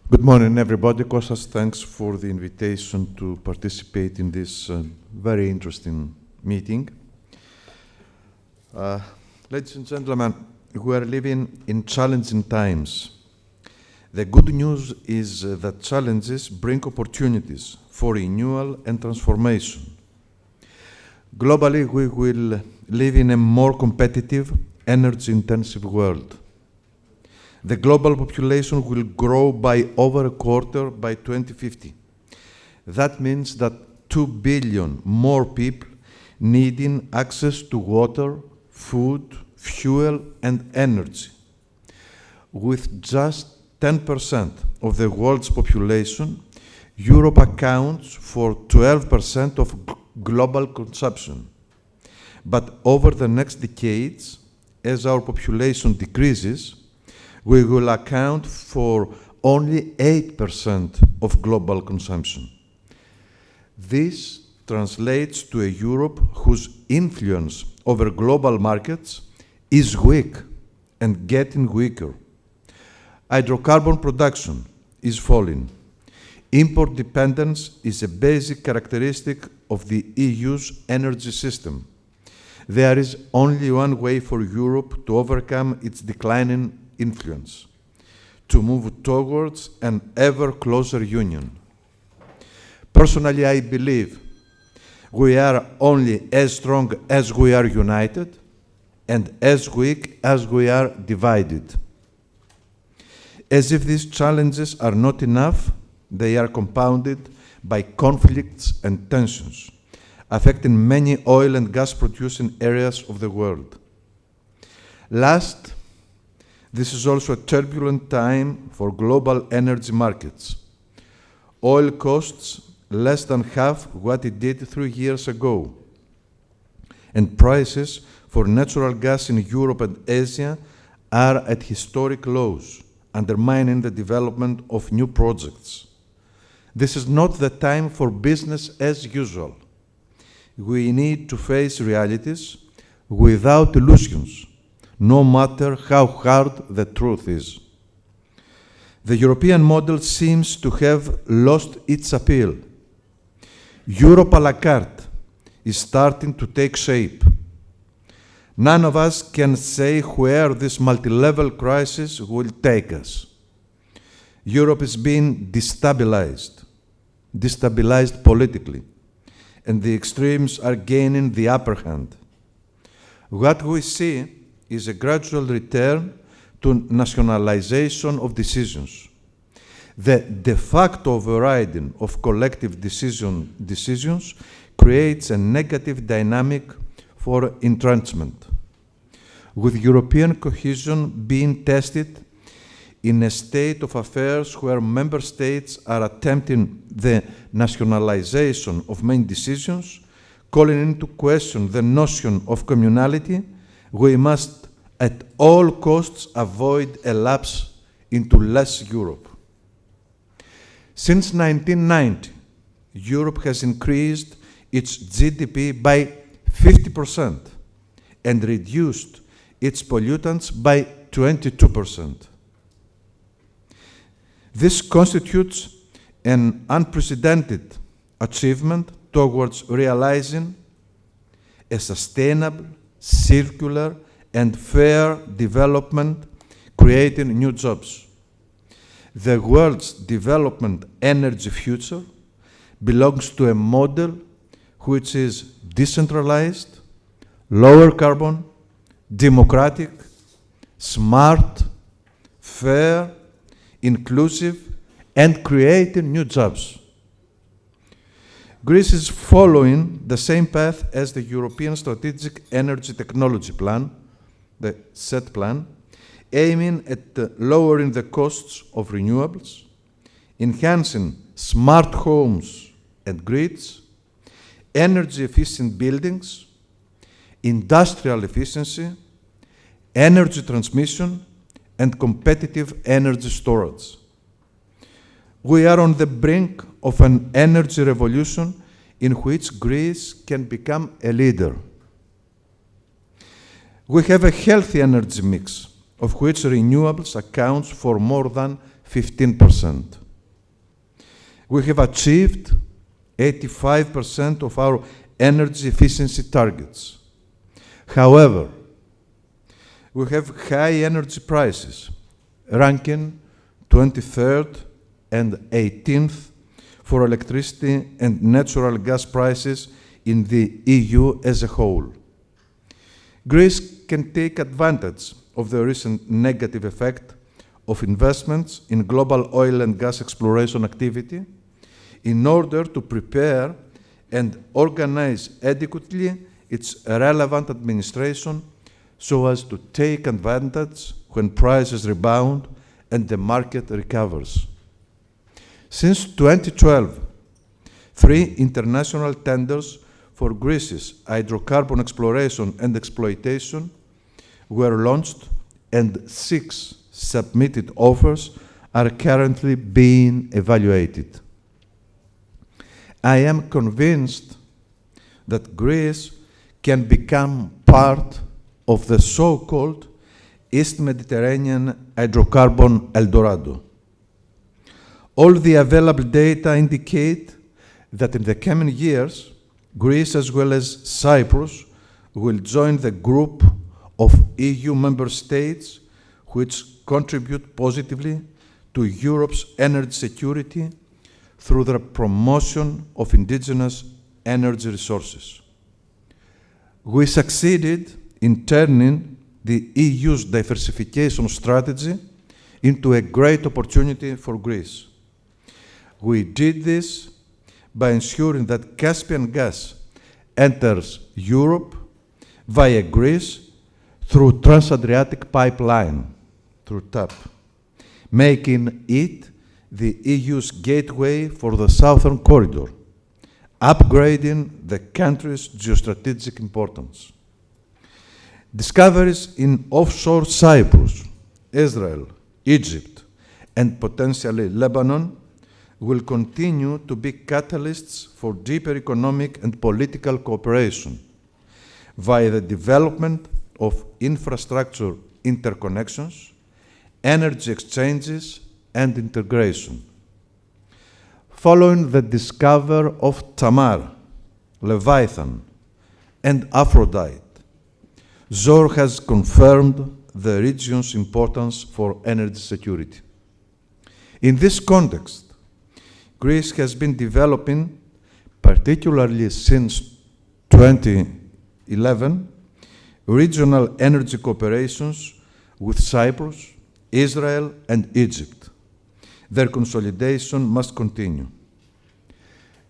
Good morning, everybody. Kostas, thanks for the invitation to participate in this very interesting meeting. Ladies and gentlemen, we are living in challenging times. The good news is that challenges bring opportunities for renewal and transformation. Globally, we will live in a more competitive, energy-intensive world. The global population will grow by over a quarter by 2050. That means that 2 billion more people needing access to water, food, fuel, and energy. With just 10% of the world's population, Europe accounts for 12% of global consumption. But over the next decades, as our population decreases, we will account for only 8% of global consumption. This translates to a Europe whose influence over global markets is weak and getting weaker. Hydrocarbon production is falling. Import dependence is a basic characteristic of the EU's energy system. There is only one way for Europe to overcome its declining influence, to move towards an ever closer union. Personally, I believe we are only as strong as we are united and as weak as we are divided. As if these challenges are not enough, they are compounded by conflicts and tensions, affecting many oil and gas producing areas of the world. Last, this is also a turbulent time for global energy markets. Oil costs less than half what it did 3 years ago, and prices for natural gas in Europe and Asia are at historic lows, undermining the development of new projects. This is not the time for business as usual. We need to face realities without illusions, no matter how hard the truth is. The European model seems to have lost its appeal. Europe à la carte is starting to take shape. None of us can say where this multi-level crisis will take us. Europe is being destabilized politically, and the extremes are gaining the upper hand. What we see is a gradual return to nationalization of decisions. The de facto overriding of collective decisions creates a negative dynamic for entrenchment. With European cohesion being tested in a state of affairs where member states are attempting the nationalization of main decisions, calling into question the notion of communality, we must at all costs avoid a lapse into less Europe. Since 1990, Europe has increased its GDP by 50% and reduced its pollutants by 22%. This constitutes an unprecedented achievement towards realizing a sustainable, circular, and fair development, creating new jobs. The world's development energy future belongs to a model which is decentralized, lower carbon, democratic, smart, fair, inclusive, and creating new jobs. Greece is following the same path as the European Strategic Energy Technology Plan, the SET plan, aiming at lowering the costs of renewables, enhancing smart homes and grids, energy-efficient buildings, industrial efficiency, energy transmission, and competitive energy storage. We are on the brink of an energy revolution in which Greece can become a leader. We have a healthy energy mix, of which renewables accounts for more than 15%. We have achieved 85% of our energy efficiency targets. However, we have high energy prices, ranking 23rd and 18th for electricity and natural gas prices in the EU as a whole. Greece can take advantage of the recent negative effect of investments in global oil and gas exploration activity in order to prepare and organize adequately its relevant administration so as to take advantage when prices rebound and the market recovers. Since 2012, 3 international tenders for Greece's hydrocarbon exploration and exploitation were launched, and 6 submitted offers are currently being evaluated. I am convinced that Greece can become part of the so-called East Mediterranean hydrocarbon Eldorado. All the available data indicate that in the coming years, Greece as well as Cyprus will join the group of EU member states which contribute positively to Europe's energy security through the promotion of indigenous energy resources. We succeeded in turning the EU's diversification strategy into a great opportunity for Greece. We did this by ensuring that Caspian gas enters Europe via Greece through Trans-Adriatic Pipeline, through TAP, making it the EU's gateway for the Southern Corridor, upgrading the country's geostrategic importance. Discoveries in offshore Cyprus, Israel, Egypt, and potentially Lebanon will continue to be catalysts for deeper economic and political cooperation via the development of infrastructure interconnections, energy exchanges, and integration. Following the discovery of Tamar, Leviathan, and Aphrodite, Zohr has confirmed the region's importance for energy security. In this context, Greece has been developing, particularly since 2011, regional energy cooperations with Cyprus, Israel, and Egypt. Their consolidation must continue.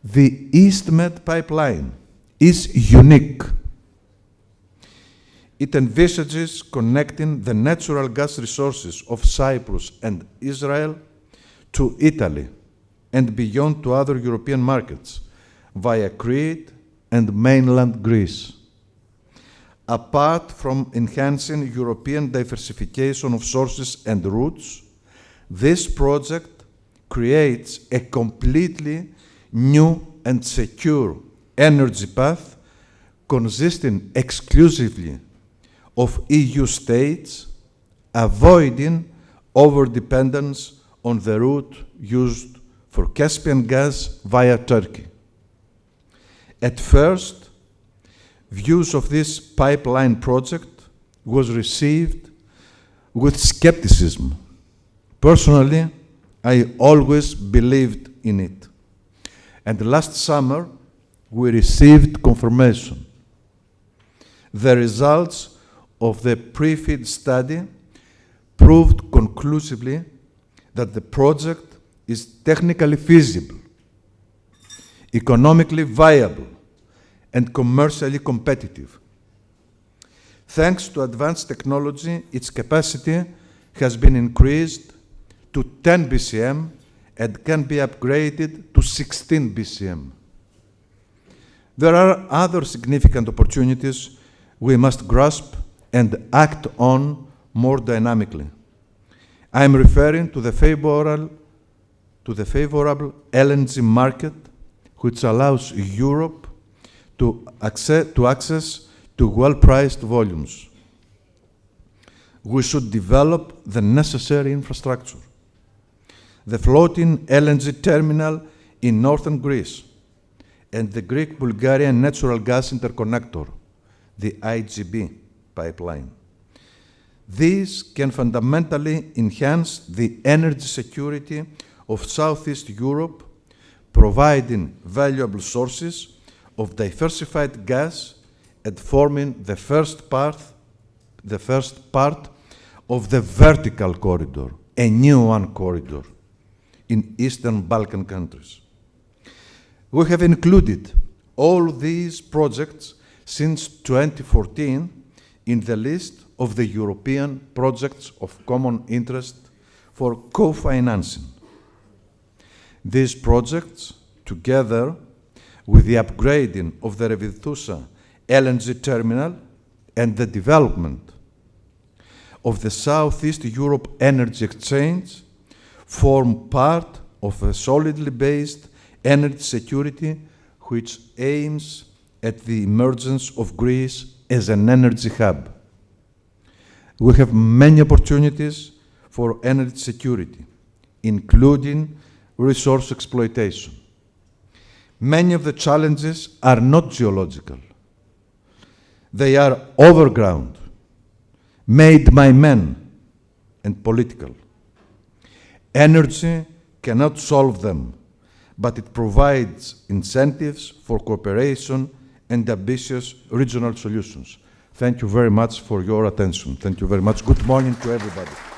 The EastMed pipeline is unique. It envisages connecting the natural gas resources of Cyprus and Israel to Italy and beyond to other European markets via Crete and mainland Greece. Apart from enhancing European diversification of sources and routes, this project creates a completely new and secure energy path consisting exclusively of EU states, avoiding overdependence on the route used for Caspian gas via Turkey. At first, views of this pipeline project was received with skepticism. Personally, I always believed in it. And last summer, we received confirmation. The results of the pre-FEED study proved conclusively that the project is technically feasible, economically viable, and commercially competitive. Thanks to advanced technology, its capacity has been increased to 10 BCM and can be upgraded to 16 BCM. There are other significant opportunities we must grasp and act on more dynamically. I am referring to the favorable LNG market, which allows Europe to access to well-priced volumes. We should develop the necessary infrastructure. the floating LNG terminal in northern Greece, and the Greek-Bulgarian natural gas interconnector, the IGB pipeline. These can fundamentally enhance the energy security of Southeast Europe, providing valuable sources of diversified gas and forming the first part of the vertical corridor, a new one corridor in Eastern Balkan countries. We have included all these projects since 2014 in the list of the European projects of common interest for co-financing. These projects, together with the upgrading of the Revithoussa LNG terminal and the development of the Southeast Europe Energy Exchange, form part of a solidly based energy security which aims at the emergence of Greece as an energy hub. We have many opportunities for energy security, including resource exploitation. Many of the challenges are not geological. They are overground, made by men, and political. Energy cannot solve them, but it provides incentives for cooperation and ambitious regional solutions. Thank you very much for your attention. Thank you very much. Good morning to everybody.